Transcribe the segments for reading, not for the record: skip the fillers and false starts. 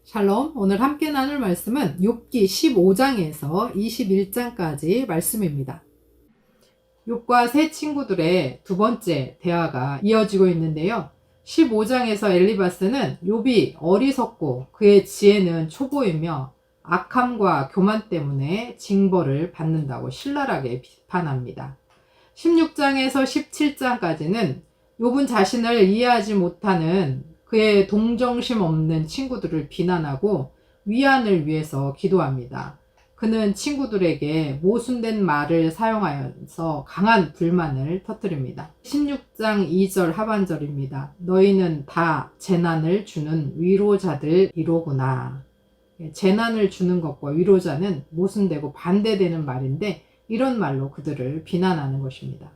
샬롬, 오늘 함께 나눌 말씀은 욥기 15장에서 21장까지 말씀입니다. 욥과 세 친구들의 두 번째 대화가 이어지고 있는데요. 15장에서 엘리바스는 욥이 어리석고 그의 지혜는 초보이며 악함과 교만 때문에 징벌을 받는다고 신랄하게 비판합니다. 16장에서 17장까지는 욥은 자신을 이해하지 못하는 그의 동정심 없는 친구들을 비난하고 위안을 위해서 기도합니다. 그는 친구들에게 모순된 말을 사용하여서 강한 불만을 터뜨립니다. 16장 2절 하반절입니다. 너희는 다 재난을 주는 위로자들이로구나. 재난을 주는 것과 위로자는 모순되고 반대되는 말인데 이런 말로 그들을 비난하는 것입니다.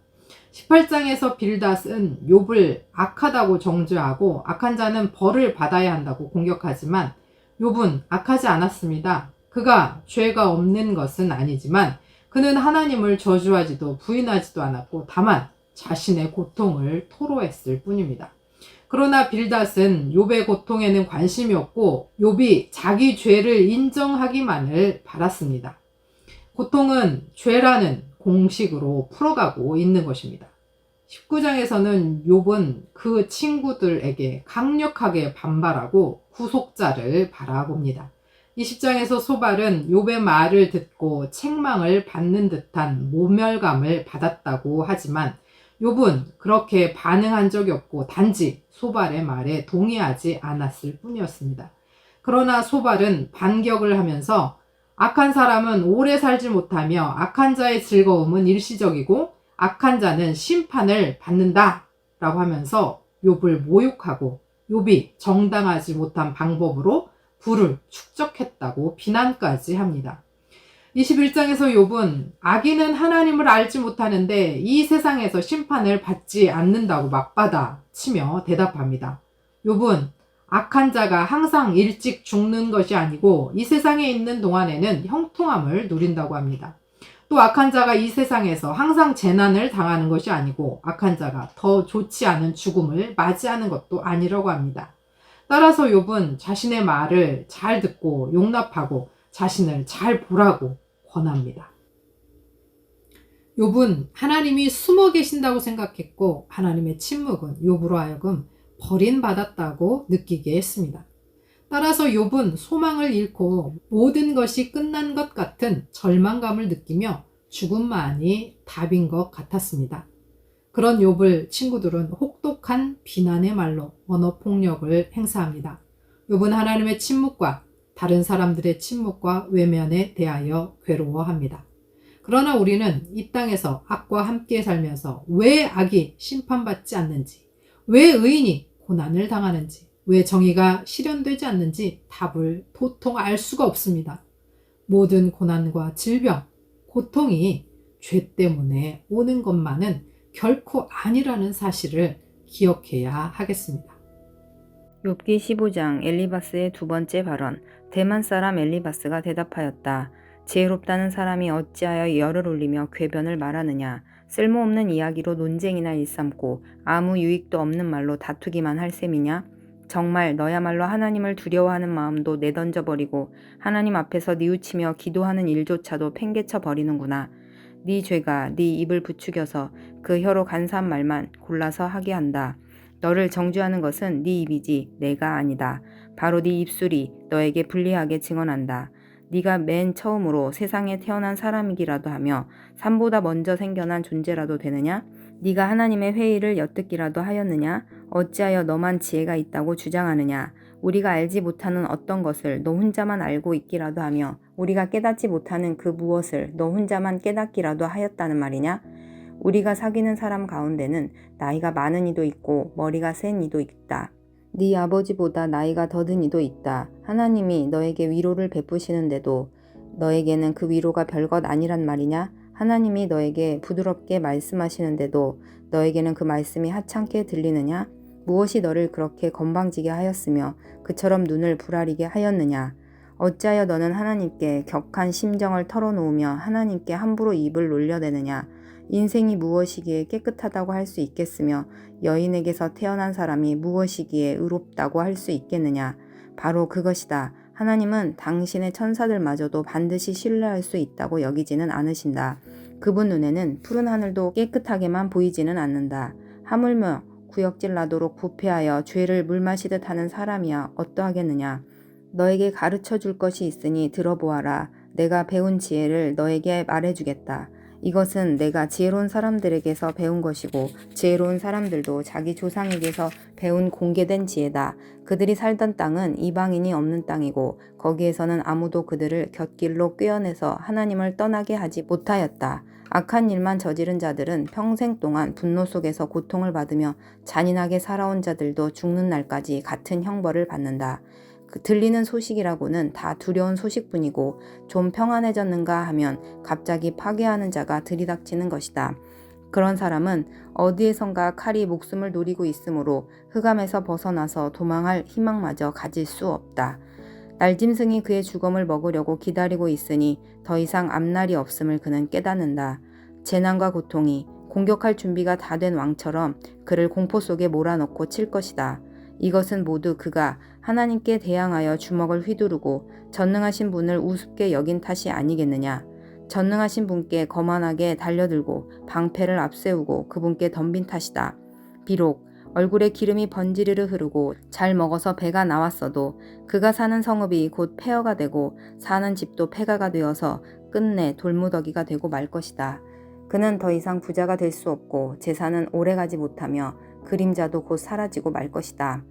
18장에서 빌닷은 욥을 악하다고 정죄하고 악한 자는 벌을 받아야 한다고 공격하지만 욥은 악하지 않았습니다. 그가 죄가 없는 것은 아니지만 그는 하나님을 저주하지도 부인하지도 않았고 다만 자신의 고통을 토로했을 뿐입니다. 그러나 빌닷은 욥의 고통에는 관심이 없고 욥이 자기 죄를 인정하기만을 바랐습니다. 고통은 죄라는 공식으로 풀어가고 있는 것입니다. 19장에서는 욥은 그 친구들에게 강력하게 반발하고 구속자를 바라봅니다. 20장에서 소발은 욥의 말을 듣고 책망을 받는 듯한 모멸감을 받았다고 하지만 욥은 그렇게 반응한 적이 없고 단지 소발의 말에 동의하지 않았을 뿐이었습니다. 그러나 소발은 반격을 하면서 악한 사람은 오래 살지 못하며 악한 자의 즐거움은 일시적이고 악한 자는 심판을 받는다 라고 하면서 욥을 모욕하고 욥이 정당하지 못한 방법으로 부를 축적했다고 비난까지 합니다. 21장에서 욥은 악인은 하나님을 알지 못하는데 이 세상에서 심판을 받지 않는다고 맞받아 치며 대답합니다. 욥은 악한 자가 항상 일찍 죽는 것이 아니고 이 세상에 있는 동안에는 형통함을 누린다고 합니다. 또 악한 자가 이 세상에서 항상 재난을 당하는 것이 아니고 악한 자가 더 좋지 않은 죽음을 맞이하는 것도 아니라고 합니다. 따라서 욥은 자신의 말을 잘 듣고 용납하고 자신을 잘 보라고 권합니다. 욥은 하나님이 숨어 계신다고 생각했고 하나님의 침묵은 욥으로 하여금 버림받았다고 느끼게 했습니다. 따라서 욥은 소망을 잃고 모든 것이 끝난 것 같은 절망감을 느끼며 죽음만이 답인 것 같았습니다. 그런 욥을 친구들은 혹독한 비난의 말로 언어폭력을 행사합니다. 욥은 하나님의 침묵과 다른 사람들의 침묵과 외면에 대하여 괴로워합니다. 그러나 우리는 이 땅에서 악과 함께 살면서 왜 악이 심판받지 않는지, 왜 의인이 고난을 당하는지, 왜 정의가 실현되지 않는지 답을 도통 알 수가 없습니다. 모든 고난과 질병, 고통이 죄 때문에 오는 것만은 결코 아니라는 사실을 기억해야 하겠습니다. 욥기 15장 엘리바스의 두 번째 발언. 대만 사람 엘리바스가 대답하였다. 지혜롭다는 사람이 어찌하여 열을 올리며 궤변을 말하느냐. 쓸모없는 이야기로 논쟁이나 일삼고 아무 유익도 없는 말로 다투기만 할 셈이냐. 정말 너야말로 하나님을 두려워하는 마음도 내던져버리고 하나님 앞에서 뉘우치며 기도하는 일조차도 팽개쳐 버리는구나. 네 죄가 네 입을 부추겨서 그 혀로 간사한 말만 골라서 하게 한다. 너를 정죄하는 것은 네 입이지 내가 아니다. 바로 네 입술이 너에게 불리하게 증언한다. 네가 맨 처음으로 세상에 태어난 사람이기라도 하며 산보다 먼저 생겨난 존재라도 되느냐? 네가 하나님의 회의를 엿듣기라도 하였느냐? 어찌하여 너만 지혜가 있다고 주장하느냐? 우리가 알지 못하는 어떤 것을 너 혼자만 알고 있기라도 하며 우리가 깨닫지 못하는 그 무엇을 너 혼자만 깨닫기라도 하였다는 말이냐? 우리가 사귀는 사람 가운데는 나이가 많은 이도 있고 머리가 센 이도 있다. 네 아버지보다 나이가 더 든 이도 있다. 하나님이 너에게 위로를 베푸시는데도 너에게는 그 위로가 별것 아니란 말이냐? 하나님이 너에게 부드럽게 말씀하시는데도 너에게는 그 말씀이 하찮게 들리느냐? 무엇이 너를 그렇게 건방지게 하였으며 그처럼 눈을 부라리게 하였느냐? 어찌하여 너는 하나님께 격한 심정을 털어놓으며 하나님께 함부로 입을 놀려대느냐? 인생이 무엇이기에 깨끗하다고 할 수 있겠으며 여인에게서 태어난 사람이 무엇이기에 의롭다고 할 수 있겠느냐? 바로 그것이다. 하나님은 당신의 천사들마저도 반드시 신뢰할 수 있다고 여기지는 않으신다. 그분 눈에는 푸른 하늘도 깨끗하게만 보이지는 않는다. 하물며 구역질 나도록 부패하여 죄를 물마시듯 하는 사람이야 어떠하겠느냐. 너에게 가르쳐 줄 것이 있으니 들어보아라. 내가 배운 지혜를 너에게 말해주겠다. 이것은 내가 지혜로운 사람들에게서 배운 것이고 지혜로운 사람들도 자기 조상에게서 배운 공개된 지혜다. 그들이 살던 땅은 이방인이 없는 땅이고 거기에서는 아무도 그들을 곁길로 꿰어내서 하나님을 떠나게 하지 못하였다. 악한 일만 저지른 자들은 평생 동안 분노 속에서 고통을 받으며 잔인하게 살아온 자들도 죽는 날까지 같은 형벌을 받는다. 들리는 소식이라고는 다 두려운 소식뿐이고 좀 평안해졌는가 하면 갑자기 파괴하는 자가 들이닥치는 것이다. 그런 사람은 어디에선가 칼이 목숨을 노리고 있으므로 흑암에서 벗어나서 도망할 희망마저 가질 수 없다. 날짐승이 그의 죽음을 먹으려고 기다리고 있으니 더 이상 앞날이 없음을 그는 깨닫는다. 재난과 고통이 공격할 준비가 다 된 왕처럼 그를 공포 속에 몰아넣고 칠 것이다. 이것은 모두 그가 하나님께 대항하여 주먹을 휘두르고 전능하신 분을 우습게 여긴 탓이 아니겠느냐. 전능하신 분께 거만하게 달려들고 방패를 앞세우고 그분께 덤빈 탓이다. 비록 얼굴에 기름이 번지르르 흐르고 잘 먹어서 배가 나왔어도 그가 사는 성읍이 곧 폐허가 되고 사는 집도 폐가가 되어서 끝내 돌무더기가 되고 말 것이다. 그는 더 이상 부자가 될 수 없고 재산은 오래가지 못하며 그림자도 곧 사라지고 말 것이다.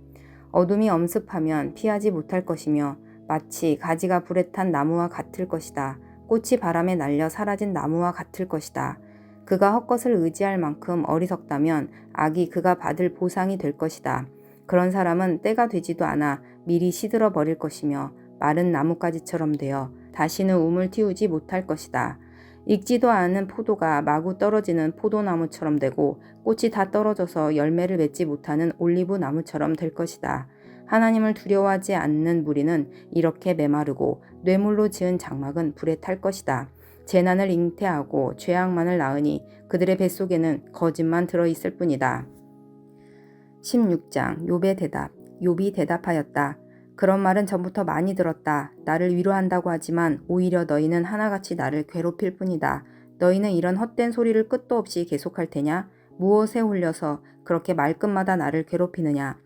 어둠이 엄습하면 피하지 못할 것이며 마치 가지가 불에 탄 나무와 같을 것이다. 꽃이 바람에 날려 사라진 나무와 같을 것이다. 그가 헛것을 의지할 만큼 어리석다면 악이 그가 받을 보상이 될 것이다. 그런 사람은 때가 되지도 않아 미리 시들어 버릴 것이며 마른 나뭇가지처럼 되어 다시는 움을 틔우지 못할 것이다. 익지도 않은 포도가 마구 떨어지는 포도나무처럼 되고 꽃이 다 떨어져서 열매를 맺지 못하는 올리브 나무처럼 될 것이다. 하나님을 두려워하지 않는 무리는 이렇게 메마르고 뇌물로 지은 장막은 불에 탈 것이다. 재난을 잉태하고 죄악만을 낳으니 그들의 뱃속에는 거짓만 들어있을 뿐이다. 16장 욥의 대답. 욥이 대답하였다. 그런 말은 전부터 많이 들었다. 나를 위로한다고 하지만 오히려 너희는 하나같이 나를 괴롭힐 뿐이다. 너희는 이런 헛된 소리를 끝도 없이 계속할 테냐? 무엇에 홀려서 그렇게 말끝마다 나를 괴롭히느냐?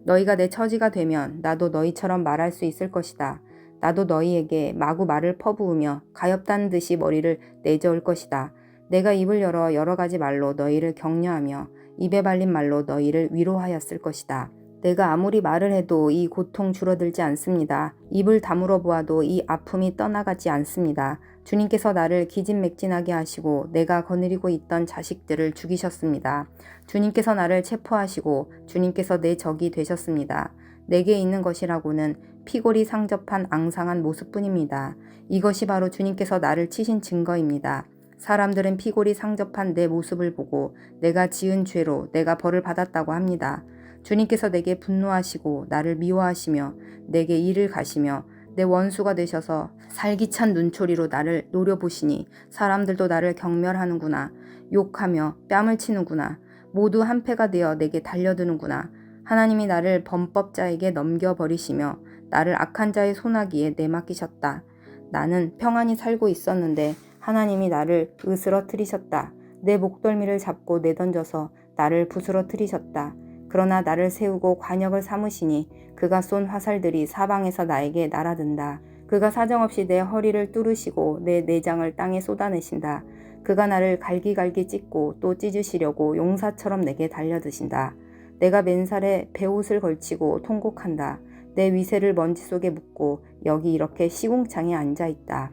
너희가 내 처지가 되면 나도 너희처럼 말할 수 있을 것이다. 나도 너희에게 마구 말을 퍼부으며 가엾다는 듯이 머리를 내저을 것이다. 내가 입을 열어 여러 가지 말로 너희를 격려하며 입에 발린 말로 너희를 위로하였을 것이다. 내가 아무리 말을 해도 이 고통 줄어들지 않습니다. 입을 다물어 보아도 이 아픔이 떠나가지 않습니다. 주님께서 나를 기진맥진하게 하시고 내가 거느리고 있던 자식들을 죽이셨습니다. 주님께서 나를 체포하시고 주님께서 내 적이 되셨습니다. 내게 있는 것이라고는 피골이 상접한 앙상한 모습뿐입니다. 이것이 바로 주님께서 나를 치신 증거입니다. 사람들은 피골이 상접한 내 모습을 보고 내가 지은 죄로 내가 벌을 받았다고 합니다. 주님께서 내게 분노하시고 나를 미워하시며 내게 이를 가시며 내 원수가 되셔서 살기찬 눈초리로 나를 노려보시니 사람들도 나를 경멸하는구나. 욕하며 뺨을 치는구나. 모두 한패가 되어 내게 달려드는구나. 하나님이 나를 범법자에게 넘겨버리시며 나를 악한 자의 손아귀에 내맡기셨다. 나는 평안히 살고 있었는데 하나님이 나를 으스러뜨리셨다. 내 목덜미를 잡고 내던져서 나를 부스러뜨리셨다. 그러나 나를 세우고 관역을 삼으시니 그가 쏜 화살들이 사방에서 나에게 날아든다. 그가 사정없이 내 허리를 뚫으시고 내 내장을 땅에 쏟아내신다. 그가 나를 갈기갈기 찢고 또 찢으시려고 용사처럼 내게 달려드신다. 내가 맨살에 베옷을 걸치고 통곡한다. 내 위세를 먼지 속에 묻고 여기 이렇게 시궁창에 앉아있다.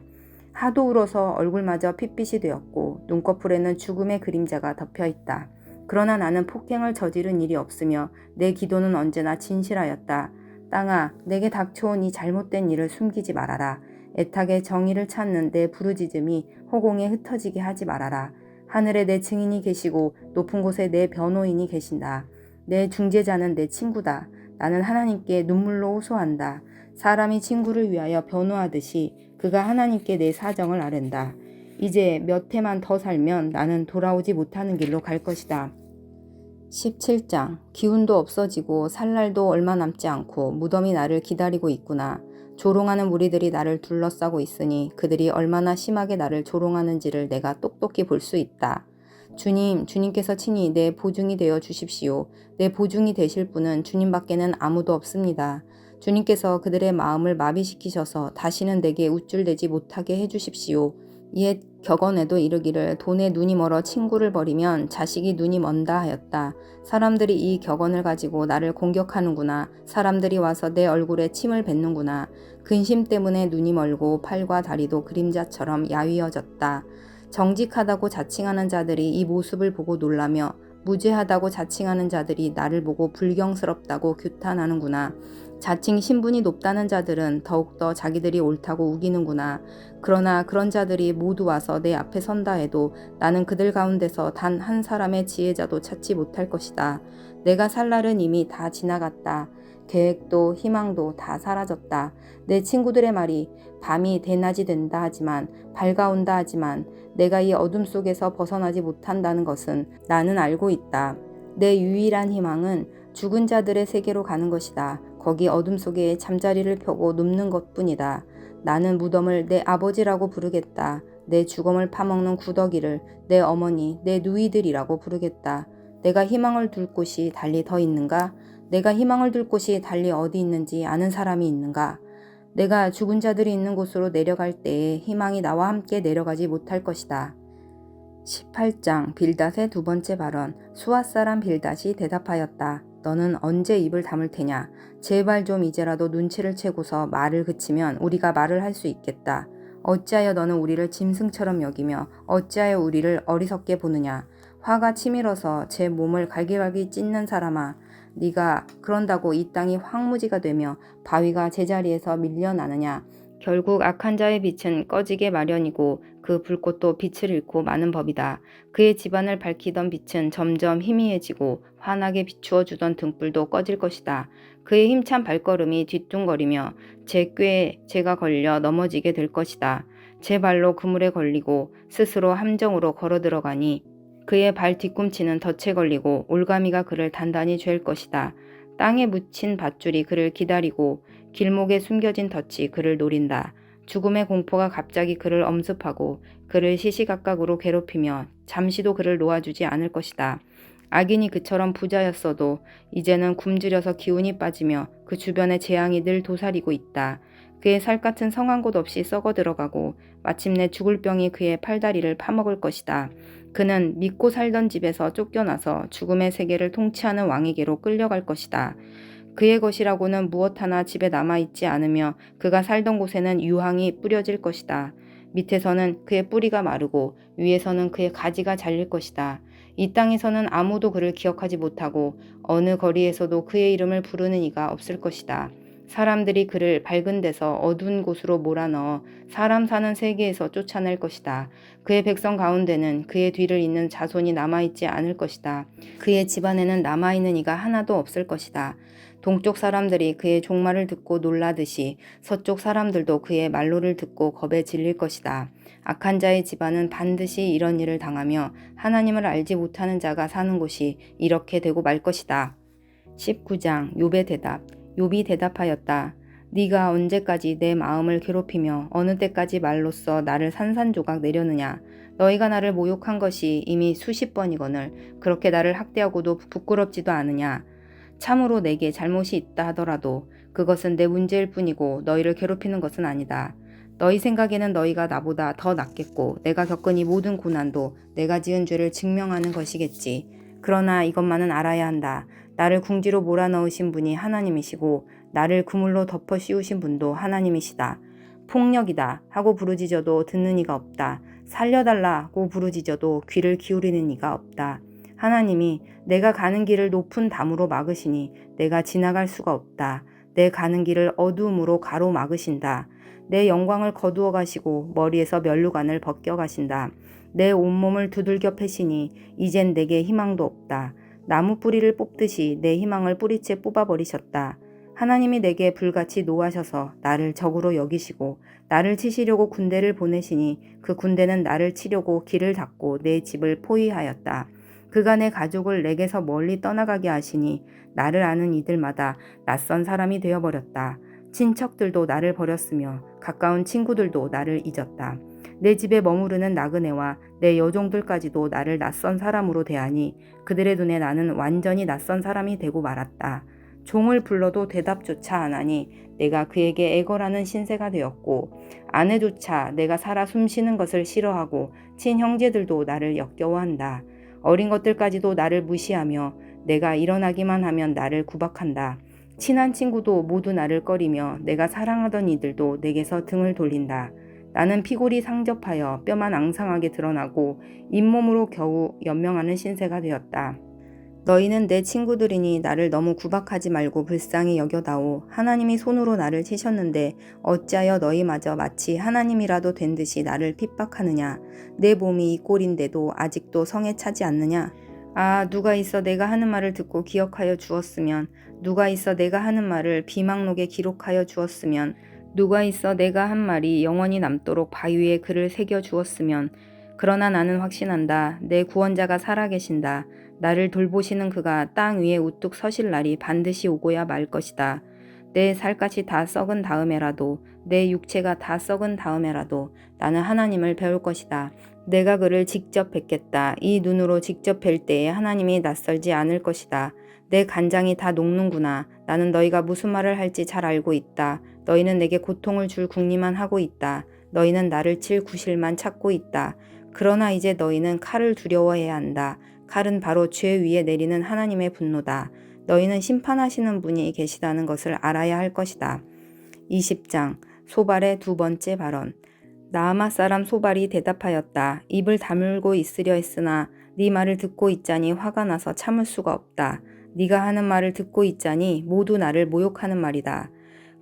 하도 울어서 얼굴마저 핏빛이 되었고 눈꺼풀에는 죽음의 그림자가 덮여있다. 그러나 나는 폭행을 저지른 일이 없으며 내 기도는 언제나 진실하였다. 땅아, 내게 닥쳐온 이 잘못된 일을 숨기지 말아라. 애타게 정의를 찾는 내 부르짖음이 허공에 흩어지게 하지 말아라. 하늘에 내 증인이 계시고 높은 곳에 내 변호인이 계신다. 내 중재자는 내 친구다. 나는 하나님께 눈물로 호소한다. 사람이 친구를 위하여 변호하듯이 그가 하나님께 내 사정을 아랜다. 이제 몇 해만 더 살면 나는 돌아오지 못하는 길로 갈 것이다. 17장. 기운도 없어지고 살 날도 얼마 남지 않고 무덤이 나를 기다리고 있구나. 조롱하는 무리들이 나를 둘러싸고 있으니 그들이 얼마나 심하게 나를 조롱하는지를 내가 똑똑히 볼 수 있다. 주님께서 친히 내 보증이 되어 주십시오. 내 보증이 되실 분은 주님밖에는 아무도 없습니다. 주님께서 그들의 마음을 마비시키셔서 다시는 내게 우쭐대지 못하게 해주십시오. 옛 격언에도 이르기를 돈에 눈이 멀어 친구를 버리면 자식이 눈이 먼다 하였다. 사람들이 이 격언을 가지고 나를 공격하는구나. 사람들이 와서 내 얼굴에 침을 뱉는구나. 근심 때문에 눈이 멀고 팔과 다리도 그림자처럼 야위어졌다. 정직하다고 자칭하는 자들이 이 모습을 보고 놀라며 무죄하다고 자칭하는 자들이 나를 보고 불경스럽다고 규탄하는구나. 자칭 신분이 높다는 자들은 더욱더 자기들이 옳다고 우기는구나. 그러나 그런 자들이 모두 와서 내 앞에 선다 해도 나는 그들 가운데서 단 한 사람의 지혜자도 찾지 못할 것이다. 내가 살 날은 이미 다 지나갔다. 계획도 희망도 다 사라졌다. 내 친구들의 말이 밤이 대낮이 된다 하지만 밝아온다 하지만 내가 이 어둠 속에서 벗어나지 못한다는 것은 나는 알고 있다. 내 유일한 희망은 죽은 자들의 세계로 가는 것이다. 거기 어둠 속에 잠자리를 펴고 눕는 것뿐이다. 나는 무덤을 내 아버지라고 부르겠다. 내 죽음을 파먹는 구더기를 내 어머니, 내 누이들이라고 부르겠다. 내가 희망을 둘 곳이 달리 더 있는가? 내가 희망을 둘 곳이 달리 어디 있는지 아는 사람이 있는가? 내가 죽은 자들이 있는 곳으로 내려갈 때에 희망이 나와 함께 내려가지 못할 것이다. 18장 빌닷의 두 번째 발언. 수앗 사람 빌닷이 대답하였다. 너는 언제 입을 다물 테냐? 제발 좀 이제라도 눈치를 채고서 말을 그치면 우리가 말을 할 수 있겠다. 어찌하여 너는 우리를 짐승처럼 여기며 어찌하여 우리를 어리석게 보느냐? 화가 치밀어서 제 몸을 갈기갈기 찢는 사람아, 네가 그런다고 이 땅이 황무지가 되며 바위가 제자리에서 밀려나느냐? 결국 악한 자의 빛은 꺼지게 마련이고 그 불꽃도 빛을 잃고 마는 법이다. 그의 집안을 밝히던 빛은 점점 희미해지고 환하게 비추어 주던 등불도 꺼질 것이다. 그의 힘찬 발걸음이 뒤뚱거리며 제 꾀에 제가 걸려 넘어지게 될 것이다. 제 발로 그물에 걸리고 스스로 함정으로 걸어 들어가니 그의 발 뒤꿈치는 덫에 걸리고 올가미가 그를 단단히 죄일 것이다. 땅에 묻힌 밧줄이 그를 기다리고 길목에 숨겨진 덫이 그를 노린다. 죽음의 공포가 갑자기 그를 엄습하고 그를 시시각각으로 괴롭히며 잠시도 그를 놓아주지 않을 것이다. 악인이 그처럼 부자였어도 이제는 굶주려서 기운이 빠지며 그 주변에 재앙이 늘 도사리고 있다. 그의 살갗은 성한 곳 없이 썩어 들어가고 마침내 죽을 병이 그의 팔다리를 파먹을 것이다. 그는 믿고 살던 집에서 쫓겨나서 죽음의 세계를 통치하는 왕에게로 끌려갈 것이다. 그의 것이라고는 무엇 하나 집에 남아있지 않으며 그가 살던 곳에는 유황이 뿌려질 것이다. 밑에서는 그의 뿌리가 마르고 위에서는 그의 가지가 잘릴 것이다. 이 땅에서는 아무도 그를 기억하지 못하고 어느 거리에서도 그의 이름을 부르는 이가 없을 것이다. 사람들이 그를 밝은 데서 어두운 곳으로 몰아넣어 사람 사는 세계에서 쫓아낼 것이다. 그의 백성 가운데는 그의 뒤를 잇는 자손이 남아있지 않을 것이다. 그의 집안에는 남아있는 이가 하나도 없을 것이다. 동쪽 사람들이 그의 종말을 듣고 놀라듯이 서쪽 사람들도 그의 말로를 듣고 겁에 질릴 것이다. 악한 자의 집안은 반드시 이런 일을 당하며 하나님을 알지 못하는 자가 사는 곳이 이렇게 되고 말 것이다. 19장 욥의 대답. 욥이 대답하였다. 네가 언제까지 내 마음을 괴롭히며 어느 때까지 말로써 나를 산산조각 내려느냐. 너희가 나를 모욕한 것이 이미 수십 번이거늘 그렇게 나를 학대하고도 부끄럽지도 않으냐. 참으로 내게 잘못이 있다 하더라도 그것은 내 문제일 뿐이고 너희를 괴롭히는 것은 아니다. 너희 생각에는 너희가 나보다 더 낫겠고 내가 겪은 이 모든 고난도 내가 지은 죄를 증명하는 것이겠지. 그러나 이것만은 알아야 한다. 나를 궁지로 몰아넣으신 분이 하나님이시고 나를 그물로 덮어 씌우신 분도 하나님이시다. 폭력이다 하고 부르짖어도 듣는 이가 없다. 살려달라고 부르짖어도 귀를 기울이는 이가 없다. 하나님이 내가 가는 길을 높은 담으로 막으시니 내가 지나갈 수가 없다. 내 가는 길을 어두움으로 가로막으신다. 내 영광을 거두어 가시고 머리에서 면류관을 벗겨 가신다. 내 온몸을 두들겨 패시니 이젠 내게 희망도 없다. 나무 뿌리를 뽑듯이 내 희망을 뿌리채 뽑아버리셨다. 하나님이 내게 불같이 노하셔서 나를 적으로 여기시고 나를 치시려고 군대를 보내시니 그 군대는 나를 치려고 길을 닫고 내 집을 포위하였다. 그가 내 가족을 내게서 멀리 떠나가게 하시니 나를 아는 이들마다 낯선 사람이 되어버렸다. 친척들도 나를 버렸으며 가까운 친구들도 나를 잊었다. 내 집에 머무르는 나그네와 내 여종들까지도 나를 낯선 사람으로 대하니 그들의 눈에 나는 완전히 낯선 사람이 되고 말았다. 종을 불러도 대답조차 안 하니 내가 그에게 애걸하는 신세가 되었고 아내조차 내가 살아 숨쉬는 것을 싫어하고 친형제들도 나를 역겨워한다. 어린 것들까지도 나를 무시하며 내가 일어나기만 하면 나를 구박한다. 친한 친구도 모두 나를 꺼리며 내가 사랑하던 이들도 내게서 등을 돌린다. 나는 피골이 상접하여 뼈만 앙상하게 드러나고 잇몸으로 겨우 연명하는 신세가 되었다. 너희는 내 친구들이니 나를 너무 구박하지 말고 불쌍히 여겨다오. 하나님이 손으로 나를 치셨는데 어찌하여 너희마저 마치 하나님이라도 된 듯이 나를 핍박하느냐. 내 몸이 이 꼴인데도 아직도 성에 차지 않느냐. 아, 누가 있어 내가 하는 말을 듣고 기억하여 주었으면, 누가 있어 내가 하는 말을 비망록에 기록하여 주었으면, 누가 있어 내가 한 말이 영원히 남도록 바위에 글을 새겨 주었으면. 그러나 나는 확신한다. 내 구원자가 살아계신다. 나를 돌보시는 그가 땅 위에 우뚝 서실 날이 반드시 오고야 말 것이다. 내 살갗이 다 썩은 다음에라도, 내 육체가 다 썩은 다음에라도 나는 하나님을 배울 것이다. 내가 그를 직접 뵙겠다. 이 눈으로 직접 뵐 때에 하나님이 낯설지 않을 것이다. 내 간장이 다 녹는구나. 나는 너희가 무슨 말을 할지 잘 알고 있다. 너희는 내게 고통을 줄 궁리만 하고 있다. 너희는 나를 칠 구실만 찾고 있다. 그러나 이제 너희는 칼을 두려워해야 한다. 칼은 바로 죄 위에 내리는 하나님의 분노다. 너희는 심판하시는 분이 계시다는 것을 알아야 할 것이다. 20장 소발의 두 번째 발언. 나아마 사람 소발이 대답하였다. 입을 다물고 있으려 했으나 네 말을 듣고 있자니 화가 나서 참을 수가 없다. 네가 하는 말을 듣고 있자니 모두 나를 모욕하는 말이다.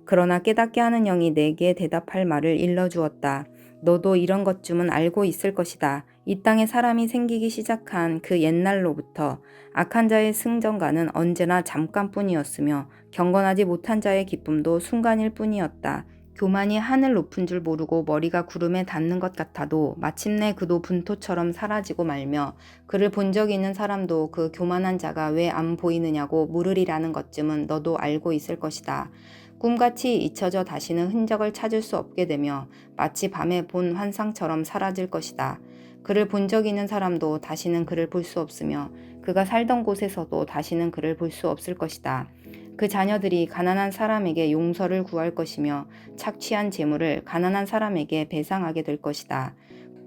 그러나 깨닫게 하는 영이 내게 대답할 말을 일러주었다. 너도 이런 것쯤은 알고 있을 것이다. 이 땅에 사람이 생기기 시작한 그 옛날로부터 악한 자의 승전가는 언제나 잠깐뿐이었으며 경건하지 못한 자의 기쁨도 순간일 뿐이었다. 교만이 하늘 높은 줄 모르고 머리가 구름에 닿는 것 같아도 마침내 그도 분토처럼 사라지고 말며 그를 본 적이 있는 사람도 그 교만한 자가 왜 안 보이느냐고 물으리라는 것쯤은 너도 알고 있을 것이다. 꿈같이 잊혀져 다시는 흔적을 찾을 수 없게 되며 마치 밤에 본 환상처럼 사라질 것이다. 그를 본 적이 있는 사람도 다시는 그를 볼 수 없으며 그가 살던 곳에서도 다시는 그를 볼 수 없을 것이다. 그 자녀들이 가난한 사람에게 용서를 구할 것이며 착취한 재물을 가난한 사람에게 배상하게 될 것이다.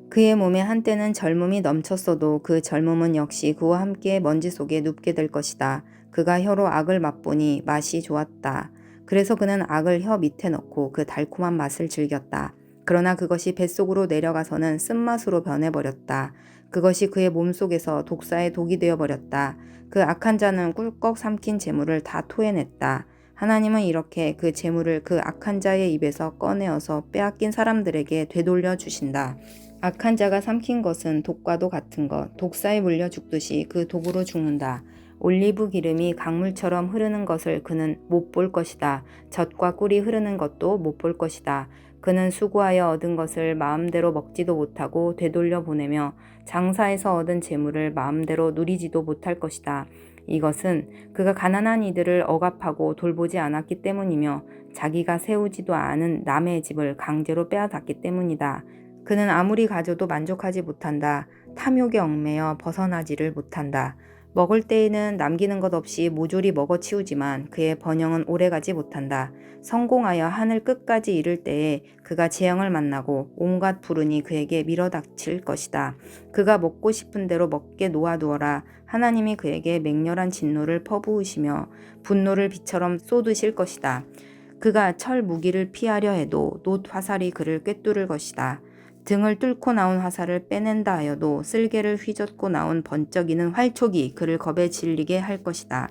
그의 몸에 한때는 젊음이 넘쳤어도 그 젊음은 역시 그와 함께 먼지 속에 눕게 될 것이다. 그가 혀로 악을 맛보니 맛이 좋았다. 그래서 그는 악을 혀 밑에 넣고 그 달콤한 맛을 즐겼다. 그러나 그것이 뱃속으로 내려가서는 쓴맛으로 변해버렸다. 그것이 그의 몸속에서 독사의 독이 되어버렸다. 그 악한 자는 꿀꺽 삼킨 재물을 다 토해냈다. 하나님은 이렇게 그 재물을 그 악한 자의 입에서 꺼내어서 빼앗긴 사람들에게 되돌려 주신다. 악한 자가 삼킨 것은 독과도 같은 것, 독사에 물려 죽듯이 그 독으로 죽는다. 올리브 기름이 강물처럼 흐르는 것을 그는 못 볼 것이다. 젖과 꿀이 흐르는 것도 못 볼 것이다. 그는 수고하여 얻은 것을 마음대로 먹지도 못하고 되돌려 보내며 장사해서 얻은 재물을 마음대로 누리지도 못할 것이다. 이것은 그가 가난한 이들을 억압하고 돌보지 않았기 때문이며 자기가 세우지도 않은 남의 집을 강제로 빼앗았기 때문이다. 그는 아무리 가져도 만족하지 못한다. 탐욕에 얽매여 벗어나지를 못한다. 먹을 때에는 남기는 것 없이 모조리 먹어치우지만 그의 번영은 오래가지 못한다. 성공하여 하늘 끝까지 이를 때에 그가 재앙을 만나고 온갖 불운이 그에게 밀어닥칠 것이다. 그가 먹고 싶은 대로 먹게 놓아두어라. 하나님이 그에게 맹렬한 진노를 퍼부으시며 분노를 비처럼 쏟으실 것이다. 그가 철 무기를 피하려 해도 놋 화살이 그를 꿰뚫을 것이다. 등을 뚫고 나온 화살을 빼낸다 하여도 쓸개를 휘젓고 나온 번쩍이는 활촉이 그를 겁에 질리게 할 것이다.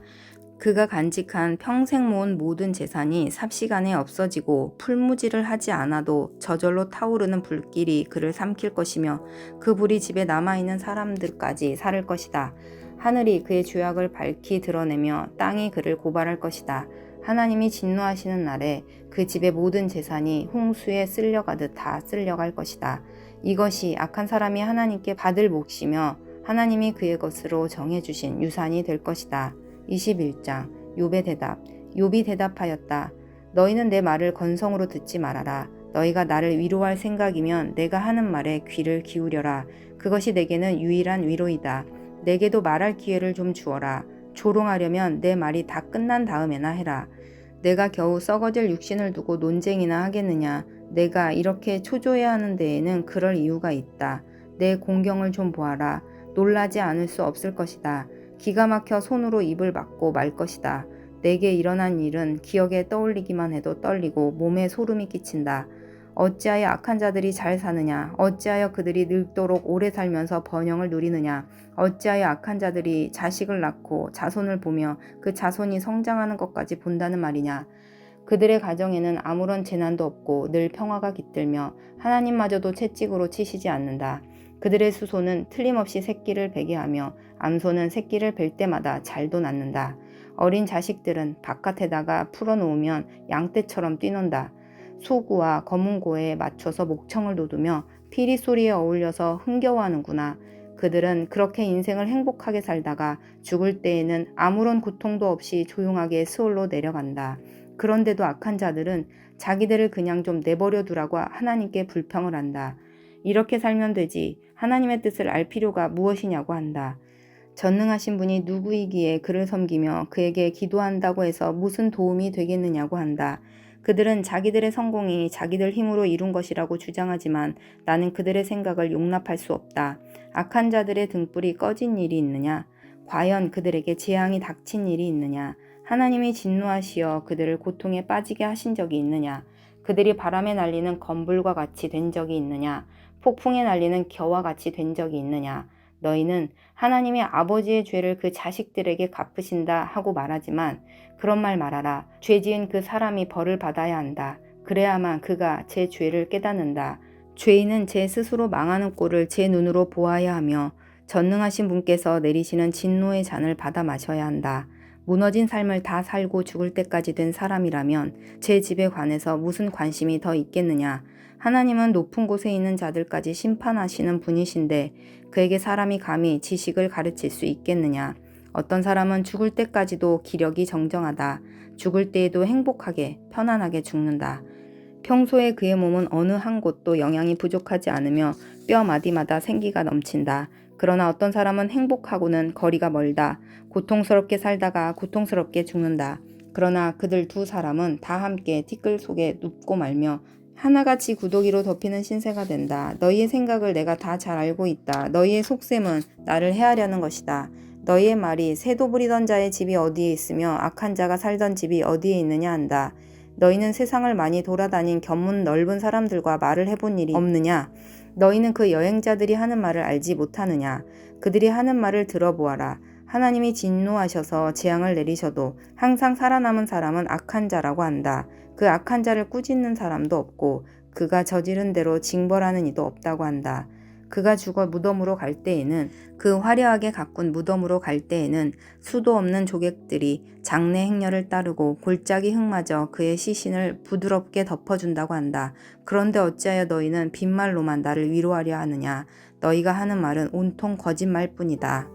그가 간직한 평생 모은 모든 재산이 삽시간에 없어지고 풀무지를 하지 않아도 저절로 타오르는 불길이 그를 삼킬 것이며 그 불이 집에 남아있는 사람들까지 살을 것이다. 하늘이 그의 죄악을 밝히 드러내며 땅이 그를 고발할 것이다. 하나님이 진노하시는 날에 그 집의 모든 재산이 홍수에 쓸려가듯 다 쓸려갈 것이다. 이것이 악한 사람이 하나님께 받을 몫이며 하나님이 그의 것으로 정해주신 유산이 될 것이다. 21장 욥의 대답. 욥이 대답하였다. 너희는 내 말을 건성으로 듣지 말아라. 너희가 나를 위로할 생각이면 내가 하는 말에 귀를 기울여라. 그것이 내게는 유일한 위로이다. 내게도 말할 기회를 좀 주어라. 조롱하려면 내 말이 다 끝난 다음에나 해라. 내가 겨우 썩어질 육신을 두고 논쟁이나 하겠느냐. 내가 이렇게 초조해야 하는 데에는 그럴 이유가 있다. 내 공경을 좀 보아라. 놀라지 않을 수 없을 것이다. 기가 막혀 손으로 입을 막고 말 것이다. 내게 일어난 일은 기억에 떠올리기만 해도 떨리고 몸에 소름이 끼친다. 어찌하여 악한 자들이 잘 사느냐? 어찌하여 그들이 늙도록 오래 살면서 번영을 누리느냐? 어찌하여 악한 자들이 자식을 낳고 자손을 보며 그 자손이 성장하는 것까지 본다는 말이냐? 그들의 가정에는 아무런 재난도 없고 늘 평화가 깃들며 하나님마저도 채찍으로 치시지 않는다. 그들의 수소는 틀림없이 새끼를 베게 하며 암소는 새끼를 벨 때마다 잘도 낳는다. 어린 자식들은 바깥에다가 풀어놓으면 양떼처럼 뛰논다. 소구와 검은고에 맞춰서 목청을 돋우며 피리 소리에 어울려서 흥겨워하는구나. 그들은 그렇게 인생을 행복하게 살다가 죽을 때에는 아무런 고통도 없이 조용하게 스올로 내려간다. 그런데도 악한 자들은 자기들을 그냥 좀 내버려 두라고 하나님께 불평을 한다. 이렇게 살면 되지. 하나님의 뜻을 알 필요가 무엇이냐고 한다. 전능하신 분이 누구이기에 그를 섬기며 그에게 기도한다고 해서 무슨 도움이 되겠느냐고 한다. 그들은 자기들의 성공이 자기들 힘으로 이룬 것이라고 주장하지만 나는 그들의 생각을 용납할 수 없다. 악한 자들의 등불이 꺼진 일이 있느냐? 과연 그들에게 재앙이 닥친 일이 있느냐? 하나님이 진노하시어 그들을 고통에 빠지게 하신 적이 있느냐? 그들이 바람에 날리는 건불과 같이 된 적이 있느냐? 폭풍에 날리는 겨와 같이 된 적이 있느냐? 너희는 하나님이 아버지의 죄를 그 자식들에게 갚으신다 하고 말하지만 그런 말 말아라. 죄 지은 그 사람이 벌을 받아야 한다. 그래야만 그가 제 죄를 깨닫는다. 죄인은 제 스스로 망하는 꼴을 제 눈으로 보아야 하며 전능하신 분께서 내리시는 진노의 잔을 받아 마셔야 한다. 무너진 삶을 다 살고 죽을 때까지 된 사람이라면 제 집에 관해서 무슨 관심이 더 있겠느냐. 하나님은 높은 곳에 있는 자들까지 심판하시는 분이신데 그에게 사람이 감히 지식을 가르칠 수 있겠느냐. 어떤 사람은 죽을 때까지도 기력이 정정하다. 죽을 때에도 행복하게 편안하게 죽는다. 평소에 그의 몸은 어느 한 곳도 영양이 부족하지 않으며 뼈 마디마다 생기가 넘친다. 그러나 어떤 사람은 행복하고는 거리가 멀다. 고통스럽게 살다가 고통스럽게 죽는다. 그러나 그들 두 사람은 다 함께 티끌 속에 눕고 말며 하나같이 구더기로 덮이는 신세가 된다. 너희의 생각을 내가 다 잘 알고 있다. 너희의 속셈은 나를 해하려는 것이다. 너희의 말이 새도 부리던 자의 집이 어디에 있으며 악한 자가 살던 집이 어디에 있느냐 한다. 너희는 세상을 많이 돌아다닌 견문 넓은 사람들과 말을 해본 일이 없느냐? 너희는 그 여행자들이 하는 말을 알지 못하느냐? 그들이 하는 말을 들어보아라. 하나님이 진노하셔서 재앙을 내리셔도 항상 살아남은 사람은 악한 자라고 한다. 그 악한 자를 꾸짖는 사람도 없고 그가 저지른 대로 징벌하는 이도 없다고 한다. 그가 죽어 무덤으로 갈 때에는 그 화려하게 가꾼 무덤으로 갈 때에는 수도 없는 조객들이 장래 행렬을 따르고 골짜기 흙마저 그의 시신을 부드럽게 덮어준다고 한다. 그런데 어찌하여 너희는 빈말로만 나를 위로하려 하느냐. 너희가 하는 말은 온통 거짓말뿐이다.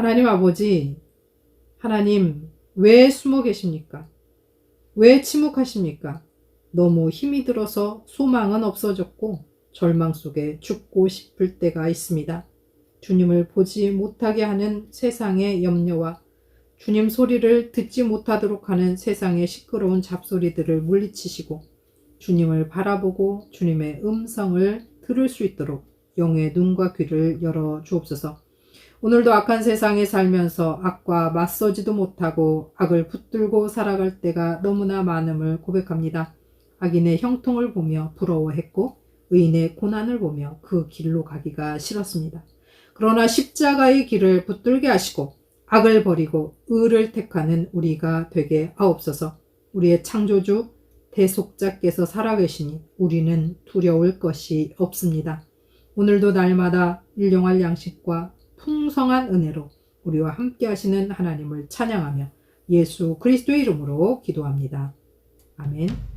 하나님 아버지, 하나님 왜 숨어 계십니까? 왜 침묵하십니까? 너무 힘이 들어서 소망은 없어졌고 절망 속에 죽고 싶을 때가 있습니다. 주님을 보지 못하게 하는 세상의 염려와 주님 소리를 듣지 못하도록 하는 세상의 시끄러운 잡소리들을 물리치시고 주님을 바라보고 주님의 음성을 들을 수 있도록 영의 눈과 귀를 열어 주옵소서. 오늘도 악한 세상에 살면서 악과 맞서지도 못하고 악을 붙들고 살아갈 때가 너무나 많음을 고백합니다. 악인의 형통을 보며 부러워했고 의인의 고난을 보며 그 길로 가기가 싫었습니다. 그러나 십자가의 길을 붙들게 하시고 악을 버리고 의를 택하는 우리가 되게 하옵소서. 우리의 창조주 대속자께서 살아계시니 우리는 두려울 것이 없습니다. 오늘도 날마다 일용할 양식과 풍성한 은혜로 우리와 함께 하시는 하나님을 찬양하며 예수 그리스도의 이름으로 기도합니다. 아멘.